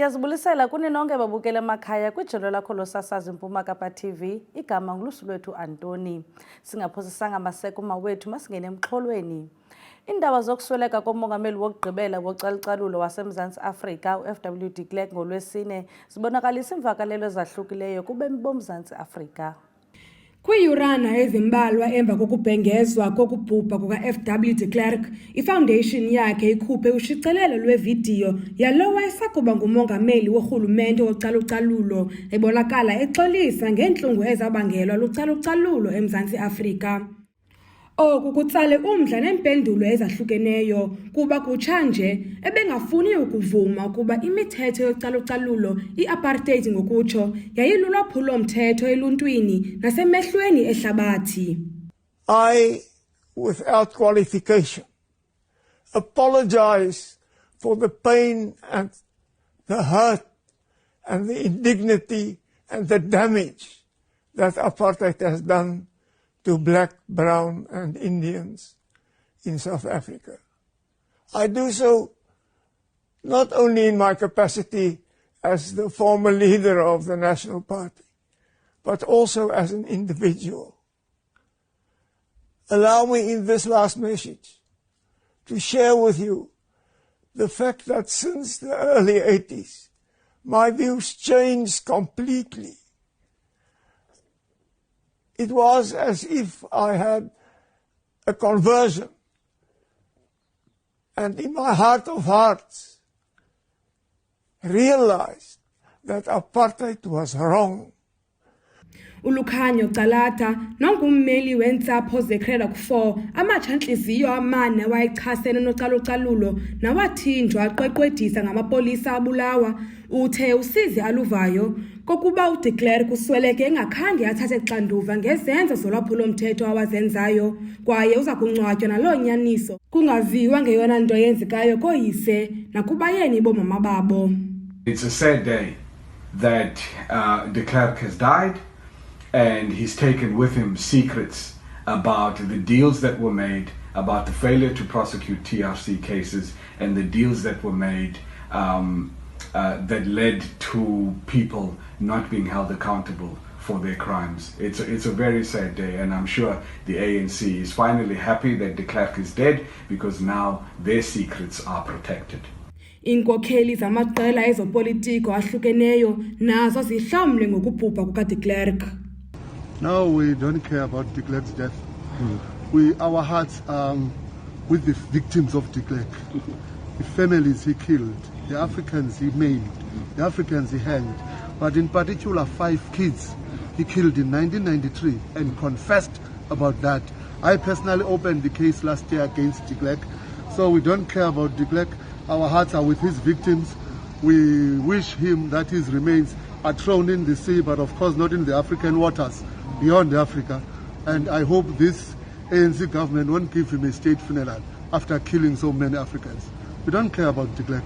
Siyazibulisela kuni nonke babukele emakhaya kwijelo lakho losasazi Mpk TV. Igama ngulusu lwethu Antoni. Singaphosisanga amaseko mawethu masingene emxholweni. Indaba zokusweleka komongameli wokugqibela wocalucalulo waseMzantsi Afrika uFW de Klerk ngolwesine zibonakalisa imvakalelo ezahlukileyo kubemi boMzantsi Afrika. Kwiiyurana ezimbalwa emva kokubhengezwa kokubhubha kuka-FW de Klerk, ifoundation yakhe ikhuphe ushicilelo lwevidiyo yalo wayesakuba ngumongameli worhulumente wocalucalulo ebonakala exolisa ngeentlungu ezabangelwa lucalucalulo eMzantsi Afrika. Oku kutsale umdla neempendulo ezahlukeneyo kuba kutshanje ebengafuni ukuvuma ukuba imithetho yocalucalulo i-apartheid ngokutsho yayilulwaphulo-mthetho eluntwini nasemehlweni ehlabathi. I, without qualification, apologize for the pain and the hurt and the indignity and the damage that apartheid has done to black, brown and Indians in South Africa. I do so not only in my capacity as the former leader of the National Party, but also as an individual. Allow me in this last message to share with you the fact that since the early 80s, my views changed completely. It was as if I had a conversion, and in my heart of hearts realized that apartheid was wrong. uLukhanyo Calata nongummeli wentsapho zeCredit 4 amatshantliziyo amane wayechasene nocalucalulo nawathinjwa aqweqwedisa ngamapolisa abulawa uthe usizi aluvayo kokuba ude Klerk usweleke engakhange athathe xanduva ngezenzo zolwaphulo-mthetho awazenzayo kwaye uza kungcwatywa naloo nyaniso kungaviwa ngeyona nto yenzekayo koyise nakubayeni boomama babo. It's a sad day that de Klerk has died. And he's taken with him secrets about the deals that were made, about the failure to prosecute TRC cases, and the deals that were made that led to people not being held accountable for their crimes. It's a very sad day, and I'm sure the ANC is finally happy that de Klerk is dead because now their secrets are protected. Iinkokheli zamaqela ezopolitiko ahlukeneyo nazo zihlomle ngokubhubha kuka de Klerk. No, we don't care about de Klerk's death. Our hearts are with the victims of de Klerk. The families he killed, the Africans he maimed, the Africans he hanged, but in particular 5 kids he killed in 1993 and confessed about that. I personally opened the case last year against de Klerk, so we don't care about de Klerk. Our hearts are with his victims. We wish him that his remains are thrown in the sea, but of course not in the African waters, beyond Africa. And I hope this ANC government won't give him a state funeral after killing so many Africans. We don't care about de Klerk.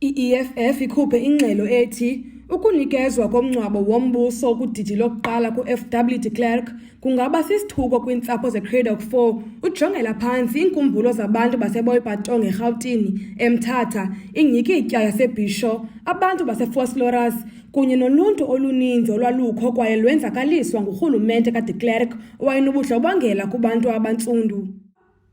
I-EFF ikhuphe ingxelo ethi ukunikezwa komngcwabo wombuso kudidi lokuqala ku-FW de Klerk kungaba sisithuko kwiintsapho zeCredit 4 ujongela phantsi iinkumbulo zabantu baseboyipatong eRhawutini, eMthatha, inyikitya yasebhisho, abantu baseVosloorus kunye noluntu oluninzi olwalukho kwaye lwenzakaliswa ngurhulumente kaDe Klerk owayenobudlobongela kubantu abantsundu.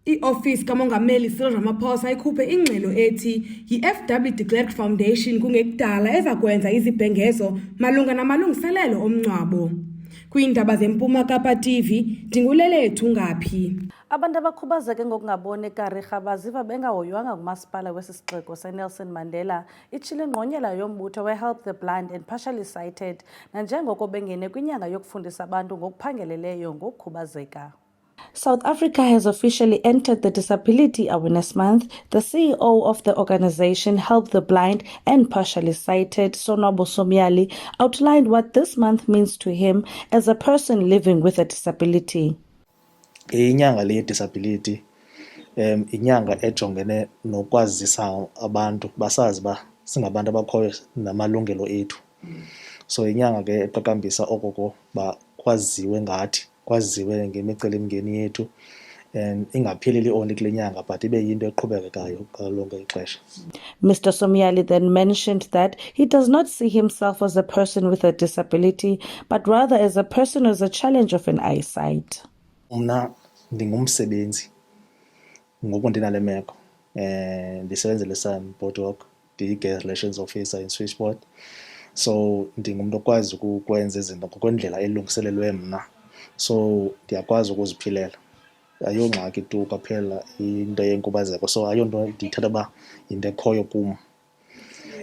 I-ofisi kamongameli Cyril Ramaphosa ikhuphe ingxelo ethi yi-FW de Klerk Foundation kungekudala ezakwenza izibhengezo malunga namalungiselelo omngcwabo. Kwiindaba zeMpk TV ndinguLelethu Ngaphi. Abantu abakhubazeke ngokungaboni eKarega baziva bengahoywanga ngumasipala wesisixeko seNelson Mandela itshile ingqonyela yombutho we-Help the Blind and Partially Sighted nanjengoko bengene kwinyanga yokufundisa abantu ngokuphangeleleyo ngokukhubazeka. South Africa has officially entered the Disability Awareness Month. The CEO of the organization Help the Blind and Partially Sighted, Sonwabo Somyali, outlined what this month means to him as a person living with a disability. Inyanga le disability inyanga ejongene nokwazisa abantu basazi ba singabantu abakhoyo namalungelo ethu. So inyanga ke eqaqambisa okoko ba kwaziwe ngathi kwaziwe ngemicelimngeni yethu and ingapheleli only kule nyanga but ibe yinto eqhubekekayo lonke ixesha. Mr. Somyali then mentioned that he does not see himself as a person with a disability, but rather as a person who has a challenge of an eyesight. Mna ndingumsebenzi ngoku ndinale meko ndisebenzele Sun Boardwalk ndiyi-guest relations officer in Switchboard, so ndingumntu okwazi ukwenza izinto ngokwendlela elungiselelwe mna, so ndiyakwazi ukuziphilela. Ayongxaki tu kwaphela into yenkubazeko, so ayonto ndiyithatha uba yinto ekhoyo kum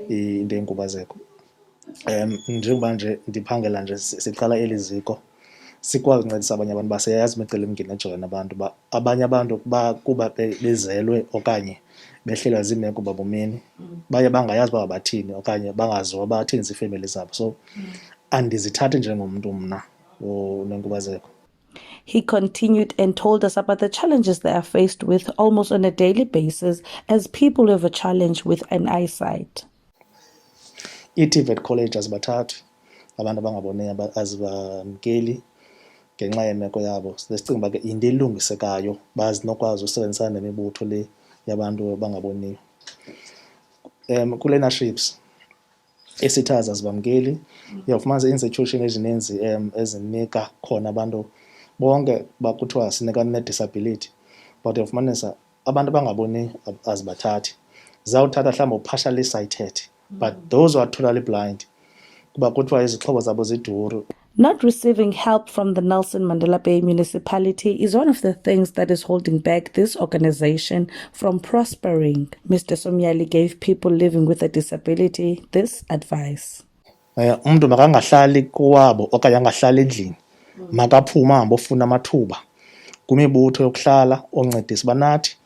into yenkubazeko. Njengoba nje ndiphangela nje siqala eli ziko sikwazi uncedisa abanye abantu uba siyayazi imicelimngeni ejongene nabantu uba abanye abantu kuba bezelwe okanye behlelwa ziimeko babumini baye bangayazi uba bathini okanye bangaziwa bathini ziifemeli zabo, so andizithathi njengomntu mna onenkubazeko. He continued and told us about the challenges they are faced with almost on a daily basis as people who have a challenge with an eyesight. I-TVET College azibathathi abantu abangaboniyo, azibamkeli ngenxa yemeko yabo. Sicinga uba ke yinto elungisekayo bazinokwazi usebenzisana nemibutho le yabantu abangaboniyo. Kwi-learnerships esithaza azibamkeli, uyawufumanisa ii-institution ezininzi ezinika khona abantu bonke bakuthiwa sinika ne-disability, but uyafumanisa abantu abangaboniyo azibathathi. Zawuthatha mhlawumbi partially sighted, but those who are totally blind kuba kuthiwa izixhobo zabo ziduru. Not receiving help from the Nelson Mandela Bay municipality is one of the things that is holding back this organization from prospering. Mr. Somyali gave people living with a disability this advice. Umntu makangahlali kowabo okanye angahlali endlini, makaphume ahambe ofuna amathuba kwimibutho yokuhlala oncedisa uba nathi.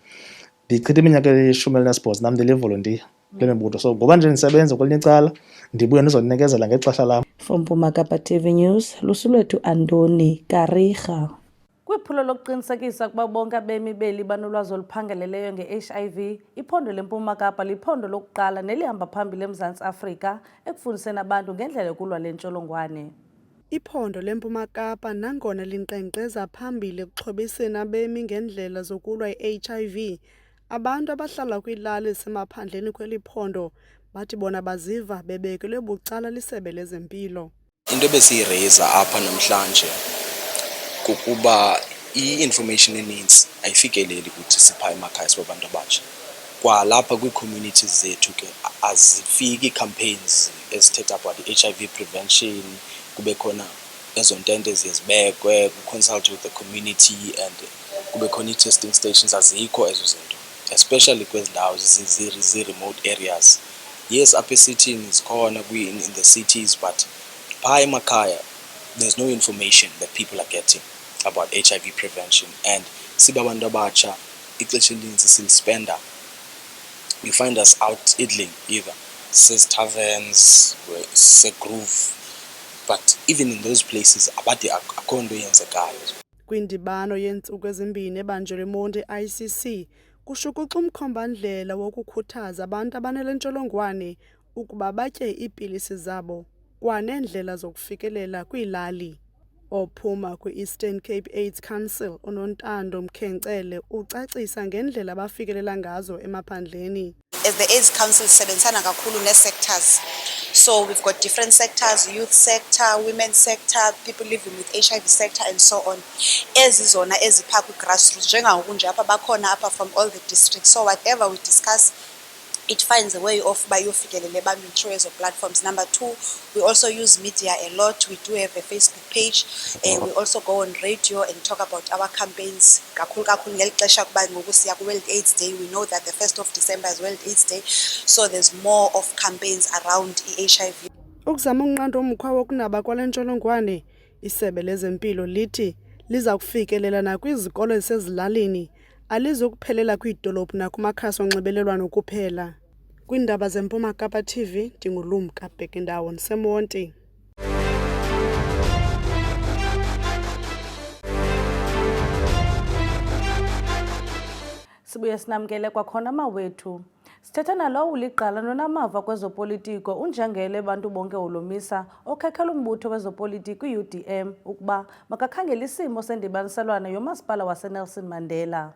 Ndichitha iminyaka eli-18 nam ndilivolontiya kule mibutho, so ngoba nje ndisebenza kwelinye icala ndibuye ndizonikezela ngexesha lam. From Mpk TV News, Lusulwethu Andoni Karija. Kwiphulo lokuqinisekisa ukuba bonke abemi beli banolwazi oluphangeleleyo nge-HIV, iphondo leMpuma Kapa liphondo lokuqala nelihamba phambili eMzantsi Afrika ekufundiseni abantu ngendlela yokulwa le ntsholongwane. Iphondo leMpuma Kapa nangona linkqenkqeza phambili ekuxhobiseni abemi ngendlela zokulwa i-HIV, abantu abahlala kwiilali ezisemaphandleni kweli phondo bathi bona baziva bebekelwe bucala lisebe lezempilo. Into ebesiyireyisa apha namhlanje kukuba i-information eninzi ayifikeleli kuthi sipha emakhaya sibabantu abatsha. Kwalapha kwii-communities zethu ke azifiki ii-campaigns ezithetha about i-HIV prevention, kube khona ezo ntente ziyezibekwe, ku-consult with the community and kube khona ii-testing stations, azikho ezo zinto, especially kwezi ndawo zi-remote areas. Yes, apha esithini zikhona in the cities, but phaa emakhaya there's no information that people are getting about HIV prevention. And sibabantu abatsha ixesha elininzi silispenda, you find us out idling either taverns, groove, but even in those places abade akho nto yenzekayo. Kwindibano yeentsuku ezimbini ebanjelwe eMonti ICC kushukuxa umkhombandlela wokukhuthaza abantu abanale ntsholongwane ukuba batye iipilisi zabo kwaneendlela zokufikelela kwiilali. Ophuma kwi-Eastern Cape AIDS Council uNontando Mkhenkcele ucacisa ngendlela abafikelela ngazo emaphandleni. As the AIDS Council sebenzisana kakhulu ne-sectors. So we've got different sectors, youth sector, women's sector, people living with HIV sector and so on. Ezi zona ezipha kwi-grassroots njengangoku nje apha bakhona apha from all the districts. So whatever we discuss, it finds a way of bayofikelele ebantwini through ezo platforms. Number 2, we also use media a lot. We do have a Facebook page. We also go on radio and talk about our campaigns. Kakhulu ngeli xesha kuba ngoku siya ku-World AIDS Day. We know that the 1st of December is World AIDS Day. So there's more of campaigns around i-HIV. Ukuzama unqanda umkhwa wokunaba kwale ntsholongwane, isebe lezempilo lithi liza kufikelela nakwizikolo ezisezilalini, alizokuphelela kwiidolophu nakumakhasi onxibelelwano kuphela. Kwiindaba zeMpuma Kapa TV, ndingulumka Bhekindawo ndiseMonti. Sibuye sinamkele kwakhona mawethu. Sithetha nalo uliqala nonamava kwezopolitiko unjengele bantu bonke ulomisa okhekhela umbutho wezopolitiko i-UDM ukuba makakhangela isimo sendibaniselwano yomasipala waseNelson Mandela.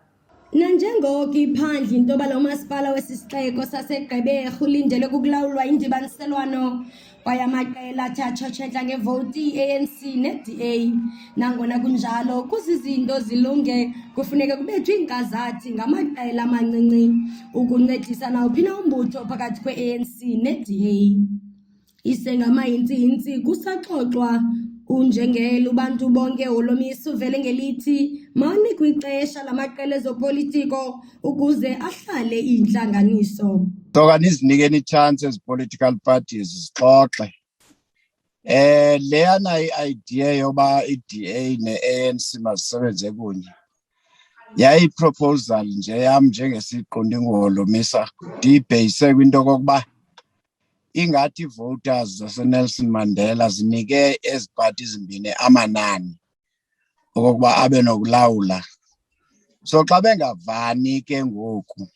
Nanjengoko iphandle into yoba lo masipala wesisixeko saseGqeberha ulindele kukulawulwa indibaniselwano kwaye amaqela athe atshotshentla ngevoti i-ANC ne-DA. Nangona kunjalo kuzizinto zilunge kufuneka kubethwe iinkazathi ngamaqela amancinci ukuncedisa nawuphi na umbutho phakathi kwe-ANC ne-DA. Isengamayintsi kusaxoxwa unjengele ubantu bonke olomisa uvele ngelithi mani kwixesha lamaqela ezopolitiko ukuze ahlale iintlanganiso. Soka nizinikeni i-chance as political parties zixoxe. Leyana i-idea yoba i-DA ne-ANC mazisebenze kunye. Yayi-proposal nje yam njengesiqondi ngolomisa ndiyibheyise kwinto okokuba ingathi voters zaseNelson Mandela zinike ezi party zimbini amanani okokuba abe nokulawula. So xa bengavani ke ngoku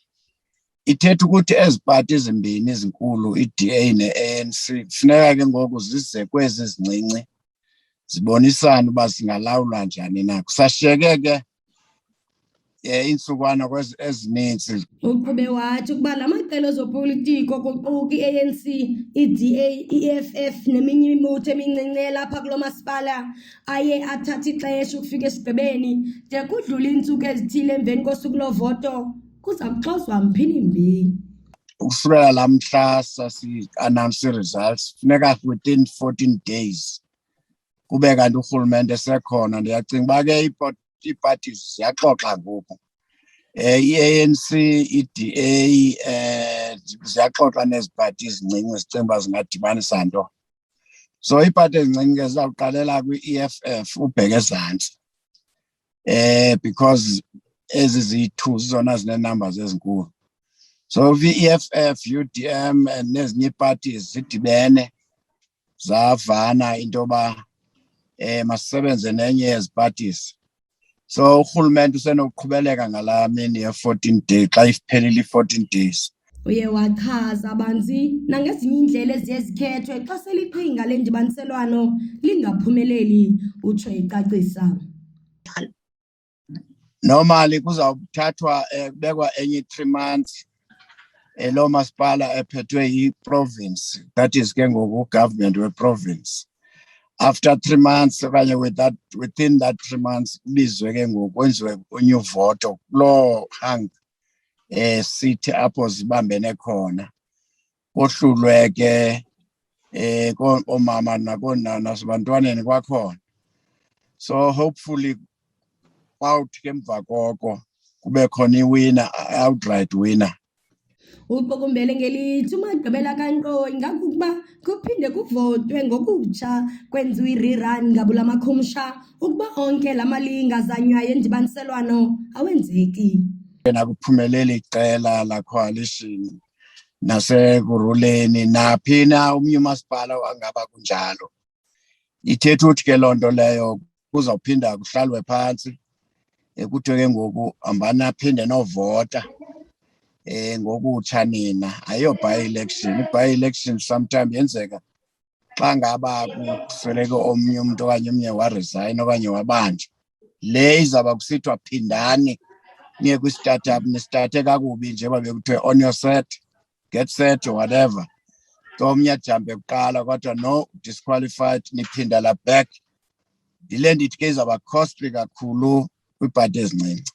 ithetha ukuthi ezi party zimbini ezinkulu i-DA ne-ANC kufuneka ke ngoku zize kwezi zincinci zibonisane uba singalawulwa njani na. Kusashiyeke ke insukwana ezininzi. Uqhube wathi ukuba la maqela ezopolitiko kuquka i-ANC, i-DA, i-EFF neminye imibutho emincinci elapha kulo masipala aye athatha ixesha ukufika esigqibeni de kudlula iintsuku ezithile emveni kosuku lovoto kuza kuxozwa mphini mbi. Ukusukela lamhla sasi-announce i-results funeka within 14 days kube kanti urhulumente sekhona. Ndiyacinga uba ke ii-parties ziyaxoxa ngoku. I-ANC, i-DA ziyaxoxa nezi parties zincinci zicinga uba zingadibanisa nto. So iipati ezincinci ke zizawuqalela kwi-EFF ubheke ezantsi. Because ezi ziyi-2 zizona zinee-numbers ezinkulu. So i-EFF, UDM nezinye ii-parties zidibene zavana into yoba masisebenze nenye yezi parties. So urhulumente usenokuqhubeleka ngalaa mini ye-14 days xa iphelile i-14 days. Uye wachaza banzi nangezinye iindlela eziye zikhethwe xa seliqhinga lendibaniselwano lingaphumeleli utsho icacisa. Normally kuzawuthathwa kubekwa enye 3 months loo masipala ephethwe yi-province, that is ke ngoku government we-province. After 3 months okanye within that 3 months kubizwe ke ngoku kwenziwe unyu voto kuloo hang sithi apho zibambene khona kohlulwe ke koomama nakoonana nasebantwaneni kwakhona. So hopefully kwawuthi ke emva koko kube khona iwina, outright winner. Uqukumbele ngelithi umagqibela kankqoyi ngakukuba kuphinde kuvotwe ngokutsha kwenziwe i-rerun ngabula makhumsha ukuba onke la malinga azanywayo endibaniselwano awenzeki. Nakuphumeleli iqela la coalition nasekuruleni naphi na omnye umasipala angaba kunjalo. Ithetha ukuthi ke loo nto leyo kuzawuphinda kuhlalwe phantsi kuthiwe ke ngoku hambani aphinde novota ngokutsha nina. Ayiyo by-election. I-by-election sometimes yenzeka xa ngaba kusweleke omnye umntu okanye omnye waresign okanye wabanjwa. Le izawuba kusithiwa phindani niye kwi-startup nistate kakubi nje uba bekuthiwe on your set, get set or whatever. So omnye ajambe kuqala kodwa no, disqualified, niphinda la back. Yile ndithi ke izawuba costly kakhulu kwiipati ezincinci.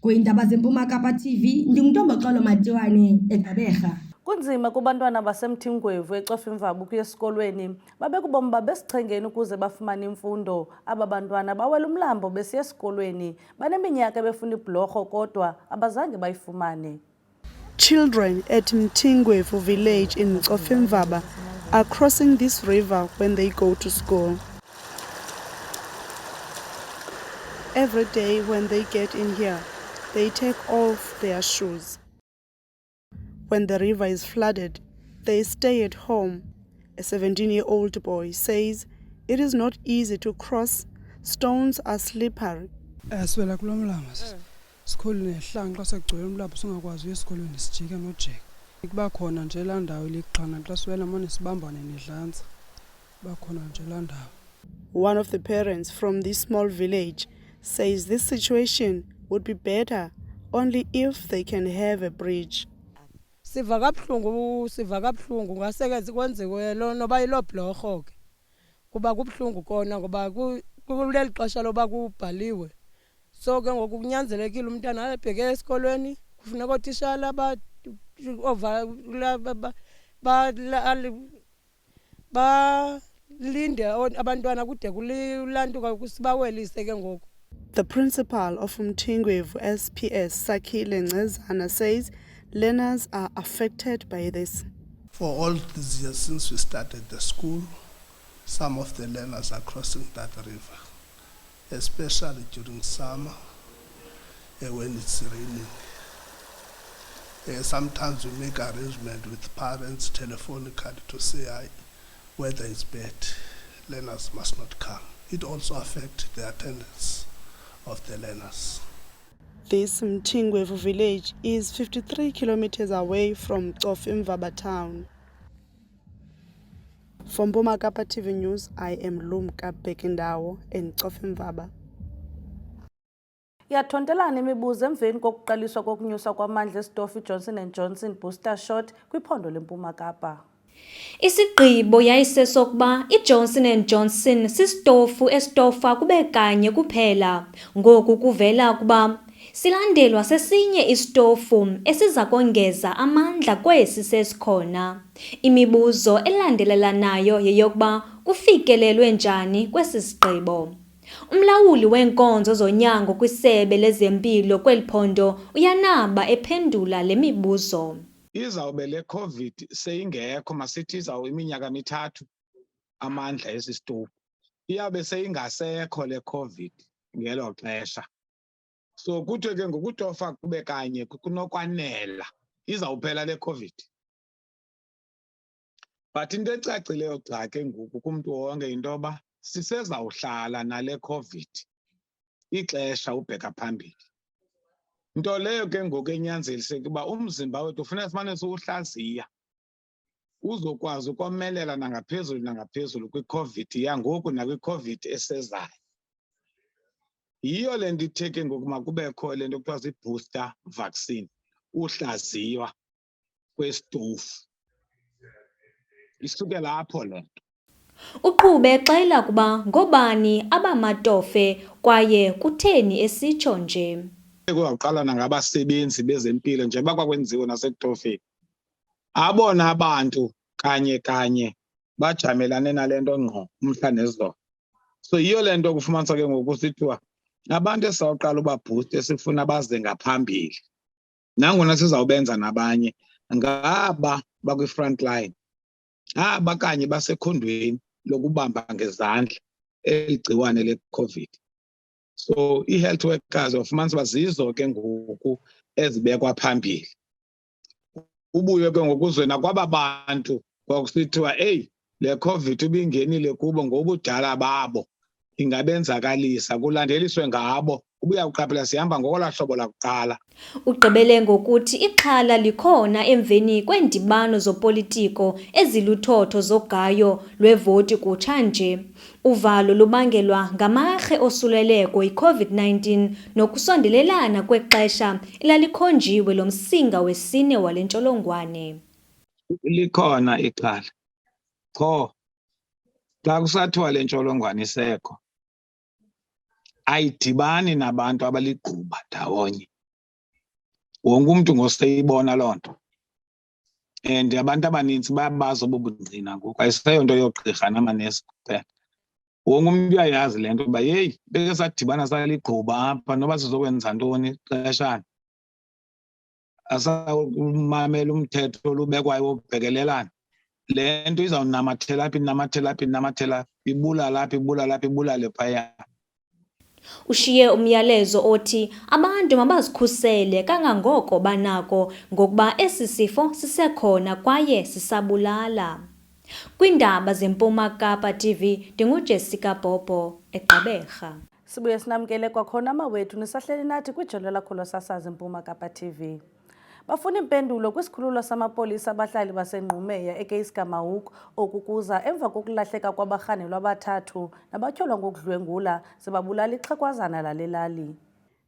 Kwiindaba zeMpuma Kapa TV ndinguNtomboxolo Matiwane eGqeberha. Kunzima kubantwana basemthingwevu ecofa imvabu ukuya esikolweni babekubomi babesichengeni ukuze bafumane imfundo. Aba bantwana bawela umlambo besiya esikolweni baneminyaka befuna ibhlorho kodwa abazange bayifumane. Children at Mthingwevu village in Mcofemvaba are crossing this river when they go to school. Every day when they get in here, they take off their shoes. When the river is flooded, they stay at home. A 17-year-old boy says it is not easy to cross. Stones are slippery. Siwela kulo mlambo sikhulu nehlanqa xa sekugcwele umlambo singakwazi uya esikolweni sijike nojeka. Kuba khona nje la ndawo iliqhana xa siwela manje sibambane nedlanza. Kuba khona nje la ndawo. One of the parents from this small village says this situation would be better only if they can have a bridge. Siva kabuhlungu ngasekeze kwenziwe lo noba yilo blorho ke. Kuba kubhlungu kona ngoba kuleli xesha loba kubhaliwe. So ke ngoku kunyanzelekile umntana abheke esikolweni kufuneka otitshala balinde abantwana kude kulantuka kusibawelise ke ngoku. The principal of Umthingwevu SPS Sakile Ngcezana says learners are affected by this. For all these years since we started the school, some of the learners are crossing that river, especially during summer when it's raining. Sometimes we make arrangement with parents telephonically to say weather is bad, learners must not come. It also affects the attendance of the learners. This Mthingwevu village is 53 kilometers away from Mvaba town. For Mpk TV News, I am Mpk in Mvaba. Yathontelana imibuzo emveni kokuqaliswa kokunyuswa kwamandla esitofu Johnson & Johnson booster shot kwiphondo leMpuma Kapa. Isigqibo yayisesokuba iJohnson & Johnson sisitofu esitofa kube kanye kuphela, ngoku kuvela kuba silandelwa sesinye isitofu esiza kongeza amandla kwesi sesikhona. Imibuzo elandelelanayo yeyokuba kufikelelwe njani kwesi sigqibo. Umlawuli wenkonzo zonyango kwisebe lezempilo kweliphondo uyanaba ephendula le mibuzo. Izawube le COVID seyingekho masithi izawube iminyaka mithathu amandla esisitofu. Iyabe seyingasekho le COVID ngelo xesha. So kuthiwe ke ngokutofa kube kanye kunokwanela izawuphela le COVID. But into ecacileyo xa ke ngoku kumntu wonke into yoba sisezawuhlala nale COVID ixesha ubheka phambili. Nto leyo ke ngoku enyanzeliseka uba umzimba wethu ufuneka simane siwuhlaziya uzokwazi ukomelela nangaphezulu kwi-COVID yangoku nakwi-COVID esezayo. Yiyo le nto ithe ke ngoku makubekho le nto kuthiwa zii-booster vaccine, uhlaziywa kwesitofu. Isuke lapho le nto. Uqhube exela kuba ngobani abamatofe kwaye kutheni esitsho nje. Kuyaqala nangabasebenzi bezempilo njengoba kwakwenziwe nasekutofeni. Abona abantu kanye bajamelane nale nto ngqo umhla nezolo. So yiyo le nto kufumanisa ke ngoku sithiwa abantu esizawuqala ubabhuste sifuna baze ngaphambili. Nangona sizawubenza nabanye ngaba bakwi-front line. Aba kanye basekhondweni lokubamba ngezandla eligciwane le-COVID. So i-health workers ofumanisa uba zizo ke ngoku ezibekwa phambili. Ubuye ke ngokuzwena kwaba bantu kwakusithiwa le COVID ibingenile kubo ngobudala babo ingabenzakalisa kulandeliswe ngabo. Ubuya uqaphela sihamba ngokwala hlobo lakuqala. Ugqibele ngokuthi ixhala likhona emveni kweendibano zopolitiko eziluthotho zogayo lwevoti kutshanje. Uvalo lubangelwa ngamarhe osuleleko yi-COVID-19 nokusondelelana kwexesha elalikhonjiwe lo msinga wesine wale ntsholongwane. Likhona ixhala. Qho xa kusathiwa le ntsholongwane isekho ayidibani nabantu abaligquba ndawonye. Wonke umntu ngoseyibona loo nto. And abantu abaninzi bayabazi obubungqina ngoku ayiseyonto yogqirha namanesi kuphela. Wonke umntu uyayazi le nto uba beke sadibana saligquba apha noba sizokwenza ntoni xeshana. Asawumamela umthetho olubekwayo wokubhekelelana. Le nto izawunamathela apha ibulale phaya. Ushiye umyalezo othi abantu mabazikhusele kangangoko banako ngokuba esi sifo sisekhona kwaye sisabulala. Kwiindaba zeMpuma Kapa TV, ndinguJessica Bobo eGqeberha. Sibuye sinamkele kwakhona amawethu nisahleli nathi kwijelo lakho losasazi Mpuma Kapa TV. bafuna impendulo kwisikhululo samapolisa abahlali baseNgqumeya eKeiskamawuk okukuza emva kokulahleka kwabarhanelwa abathathu nabatyholwa ngokudlwengula sebabulala ixhegwazana lale lali.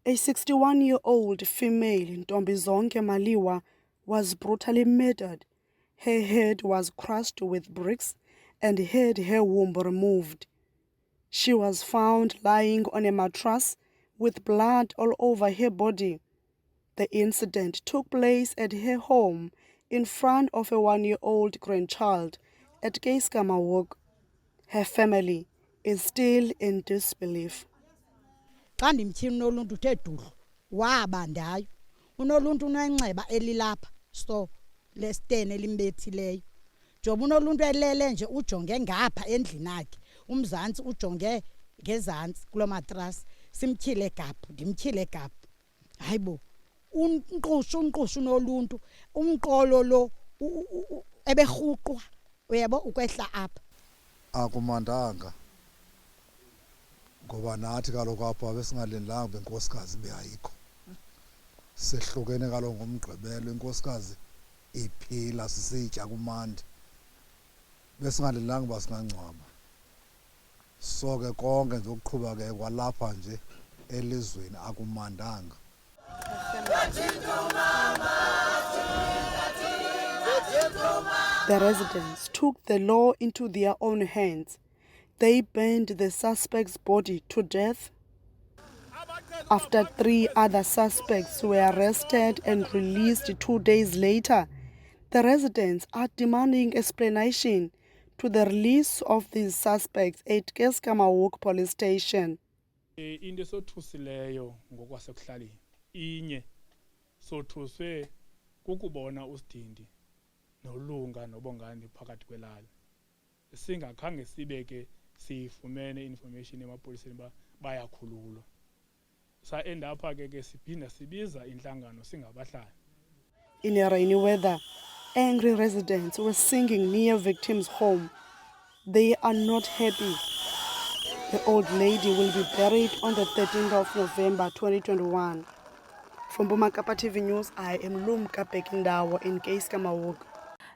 A 61-year-old female, Ntombizonke Maliwa, was brutally murdered. Her head was crushed with bricks and had her womb removed. She was found lying on a mattress with blood all over her body. The incident took place at her home in front of a 1-year-old grandchild at Keiskamawuk. Her family is still in disbelief. Xa ndimtyhini unoluntu uthe dudlu wabandayo unoluntu unenceba elilapha so lestene elimbethileyo njoba unoluntu elele nje ujonge ngapha endlini yakhe umzantsi ujonge ngezantsi kulo matras simtyhile gaphu ndimtyhile gaphu hayibo unqushu unoluntu umqolo lo eberhuqwa uyabo ukwehla apha akumandanga ngoba nathi kaloku apha besingalindelanga benkosikazi behayikho sehlukene kaloku ngomgqibelo inkosikazi iphila sisitya kumandi besingalindelanga uba singangcwaba so ke konke nje ukuqhuba ke kwalapha nje elizweni akumandanga. The residents took the law into their own hands. They burned the suspect's body to death. After 3 other suspects were arrested and released 2 days later, the residents are demanding explanation to the release of these suspects at Keiskamawuk police station. Into sothusileyo ngokwasekuhlaleni inye sothuswe kukubona usidindi nolunga nobongani phakathi kwelali singakhange sibeke sifumene information emapoliseni bayakhululwa sa end up ke siphinda sibiza inhlangano singabahlali. In a rainy weather, angry residents were singing near victims' home. They are not happy. The old lady will be buried on the 13th of November 2021. From Mpk TV News, I am Mpk in Keiskamawuk.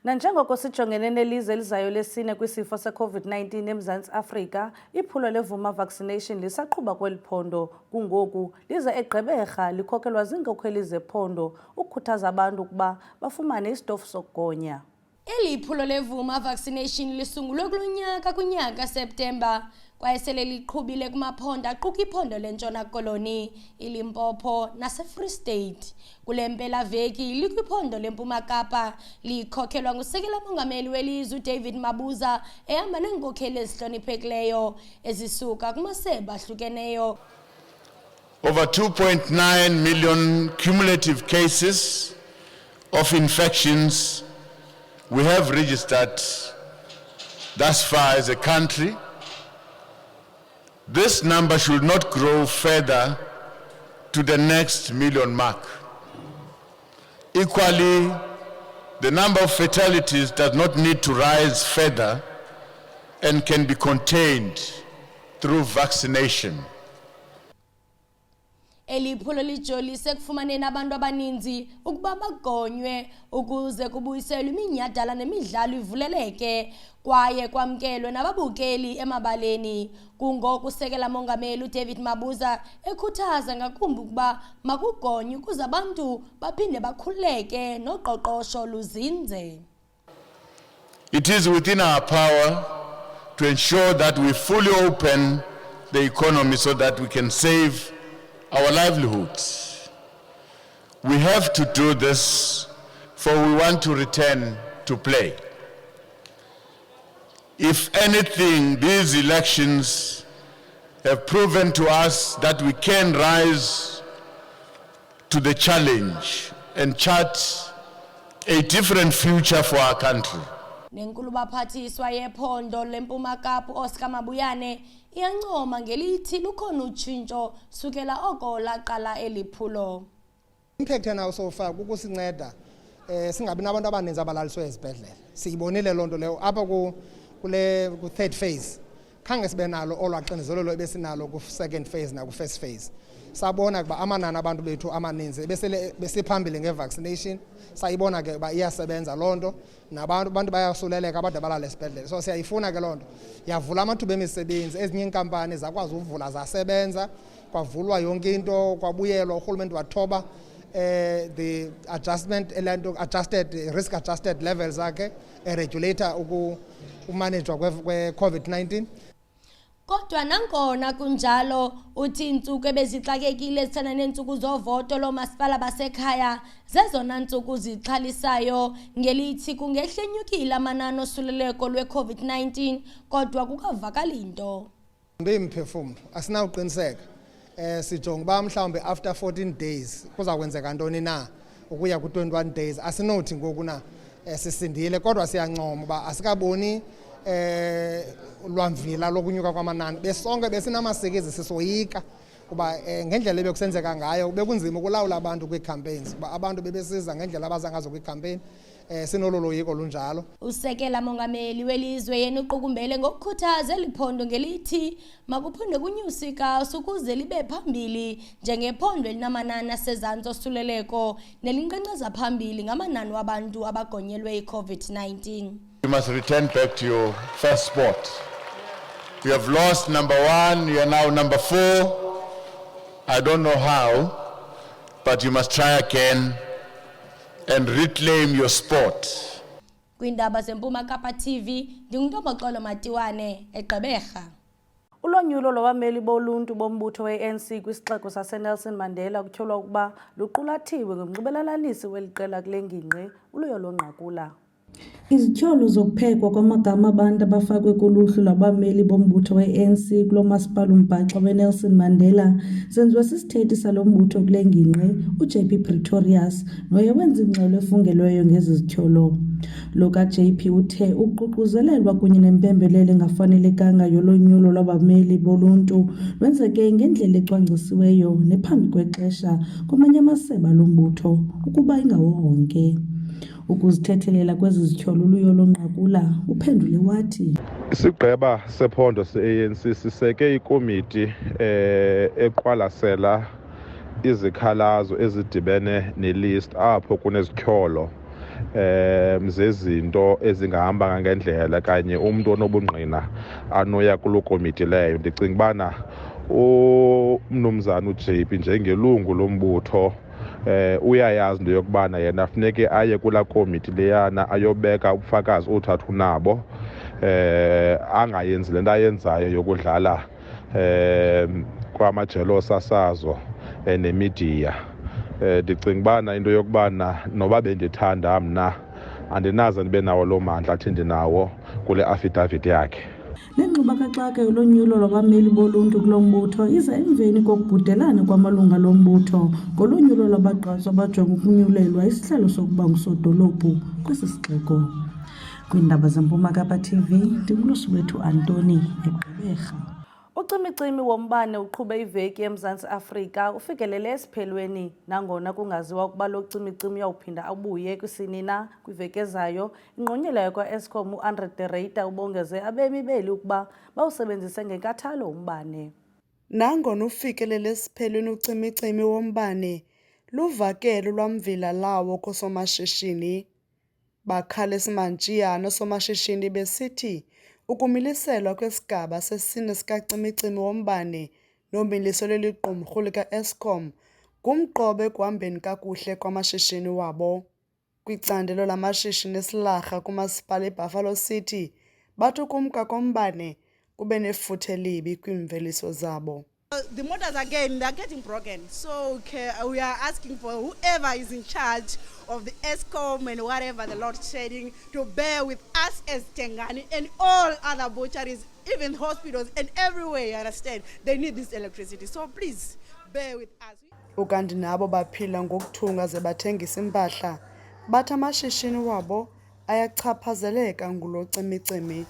Nanjengoko sijongene nelizwe elizayo lesine kwisifo se-COVID-19 eMzantsi Afrika, iphulo levuma vaccination lisaqhuba kweli phondo kungoku lize eGqeberha likhokelwa ziinkokheli zephondo ukukhuthaza abantu ukuba bafumane isitofu sokugonya. Eli phulo levuma vaccination lisungulwe kunyaka kunyaka September kwaye sele liqhubile kumaphondo aquka iphondo lentshona koloni, iLimpopo nase-Free State. Kule mpelaveki likwiphondo leMpuma Kapa likhokhelwa ngusekela mongameli welizwe David Mabuza ehamba neenkokheli ezihloniphekileyo ezisuka kumasebe ahlukeneyo. Over 2.9 million cumulative cases of infections we have registered thus far as a country. This number should not grow further to the next million mark. Equally, the number of fatalities does not need to rise further and can be contained through vaccination. Eli phulo lijolise kufumaneni abantu abaninzi ukuba bagonywe ukuze kubuyiselwe iminyhadala nemidlalo ivuleleke kwaye kwamkelwe nababukeli emabaleni. Kungoku sekela mongameli uDavid Mabuza ekhuthaza ngakumbi ukuba makugonywe ukuze abantu baphinde bakhululeke noqoqosho luzinze. It is within our power to ensure that we fully open the economy so that we can save our livelihoods. We have to do this, for we want to return to play. If anything, these elections have proven to us that we can rise to the challenge and chart a different future for our country. Nenkulu baphathiswa yephondo leMpuma Kapa Oscar Mabuyane iyancoma ngelithi lukhona utshintsho sukela oko laqala eliphulo. Impact nawo sofa ukusinceda singabi nabantu abaninzi abalaliswe ezibhedlela. Siyibonile lonto leyo apha kule third phase khange sibe nalo olwaxinizelelo ebesinalo ku-second phase naku-first phase. Sabona ukuba amanani abantu bethu amaninzi besiphambili nge-vaccination, sayibona ke uba iyasebenza loo nto, nabantu bayasuleleka abade balala esibhedlele. So siyayifuna ke loo nto, yavula amathuba emisebenzi, ezinye iinkampani zakwazi uvula zasebenza, kwavulwa yonke into, kwabuyelwa urhulumente wathoba the adjusted risk adjusted levels zakhe regulator ukumanejwa kwe-COVID-19. Kodwa nangona kunjalo uthi intsuku ebezixakekile ezithana neentsuku zovoto lomasipala basekhaya zezona ntsuku zixhalisayo ngelithi kungehlenyukile amanani osuleleko lwe-COVID-19 kodwa kukavakali nto. Mphefumlo asinawuqiniseka sijonga uba mhlawumbi after 14 days kuza kwenzeka ntoni na ukuya ku-21 days asinothi ngoku na sisindile kodwa siyancoma uba asikaboni lwamvila lokunyuka kwamanani. Besonke besinamasikizi sisoyika kuba ngendlela ebekusenzeka ngayo bekunzima ukulawula abantu kwii-campaigns kuba abantu bebesiza ngendlela abaza ngazo kwii-campaign. Sinololoyiko lunjalo. Usekela mongameli welizwe yena uqukumbele ngokukhuthaza eliphondo ngelithi makuphinde kunyusika ukuze libe phambili njengephondo elinamanani asezantsi osuleleko nelinkqenkqeza phambili ngamanani wabantu abagonyelwe i-COVID-19. You must return back to your first spot. You have lost number 1, you are now number 4. I don't know how, but you must try again and reclaim your spot. Kwindaba zeMpuma TV, ndinguNtomoxolo Matiwane, eGqeberha. Ulonyulo lwabameli boluntu bombutho we-ANC kwisixeko saseNelson Mandela kutyholwa ukuba luqulathiwe ngomnxibelelanisi weliqela kule ngingqi uLuyo Lonqakula. Izityholo zokuphekwa kwamagama abantu abafakwe kuluhlu lwabameli bombutho we-ANC kulo masipala umbhaxa weNelson Mandela zenziwe sisithethi salo mbutho kule ngingqi uJP Pretorius noye wenza ingxelo efungelweyo ngezi zityholo. Lo kaJP uthe uququzelelwa kunye nempembelelo engafanelekanga yolonyulo lwabameli boluntu lwenzeke ngendlela ecwangcisiweyo nephambi kwexesha kwamanye amasebe lombutho ukuba ingawonke. Ukuzithethelela kwezi zityholo uLuyo Lonqakula uphendule wathi isigqeba sephondo se-ANC siseke ikomiti eqwalasela izikhalazo ezidibene nelist apho kunezityholo zezinto ezingahambanga ngendlela kanye umuntu onobungqina anoya kuloo komiti leyo. Ndicinga ubana umnumzana uJP njengelungu lombutho uyayazi into yokubana yena funeke aye kulaa komiti leyana ayobeka ubufakazi othathu nabo angayenzi le nto ayenzayo yokudlala kwamajelo osasazo nemidiya. Ndicinga ubana into yokubana noba bendithanda mna andinaze ndibe nawo loo mandla athi ndinawo kule affidavit yakhe. Le ngxubakaxaka yolonyulo lwabameli boluntu kulo mbutho iza emveni kokubhudelana kwamalunga lombutho ngolonyulo lwabagqatswa abajonga ukunyulelwa isihlalo sokuba ngusodolophu kwesi sixeko. Kwiindaba zeMpuma TV, ndinguLosiwethu Antoni eGqeberha. Ucimicimi wombane uqhube iveki eMzantsi Afrika ufikelele esiphelweni nangona kungaziwa ukuba lo cimicimi uyawuphinda abuye kwisini na kwiveki ezayo. Inqonyela yakwa-Eskom u-Andre de Ruyter ubongeze abemi beli ukuba bawusebenzise ngenkathalo umbane. Nangona ufikelele esiphelweni ucimicimi wombane, luvakelo lwamvila lawo koosomashishini. Bakhale Simantshiya noosomashishini besithi ukumiliselwa kwesigaba sesine sikacimicimi wombane nomiliso leliqumrhu lika-Eskom ngumqobo ekuhambeni kakuhle kwamashishini wabo. Kwicandelo lamashishini esilarha kumasipala eBuffalo City bathi ukumka kombane kube nefuthe elibi kwiimveliso zabo. The motors again, they're getting broken. So we are asking for whoever is in charge of the Eskom and whatever the load shedding to bear with us as Tengani and all other butcheries, even hospitals and everywhere, you understand. They need this electricity. So please bear with us. Ukanti nabo baphila ngokuthunga ze bathengisa impahla. Bathi amashishini wabo ayachaphazeleka ngulo cimicimi.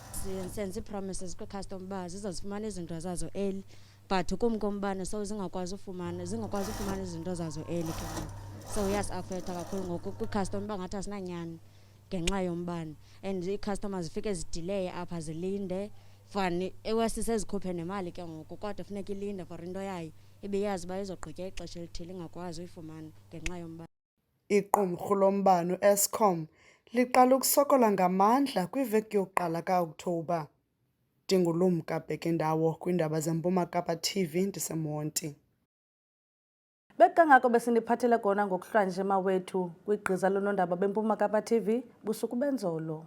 Senze promises kwi-custom uba zizozifumana izinto zazo early. But umbane so zingakwazi ufumana izinto zazo early ke. So affect kakhulu ngoku kwi-custom bangathi asinanyani ngenxa yombane and i-customers zifike zidelay apha zilinde fani ewasisezikhuphe nemali ke ngoku kodwa funeka ilinde for into yayo ibeyazi uba izogqitya ixesha elithile ingakwazi uyifumana ngenxa yombane. Iqumrhu lombane Eskom liqala ukusokola ngamandla kwiveki yokuqala kaOktobha. Ndingulumka Bhekendawo kwiindaba zeMpuma Kapa TV ndiseMonti. Bekangako besiniphathele kona ngokuhlanje mawethu kwigqiza lonondaba beMpuma Kapa TV busuku benzolo.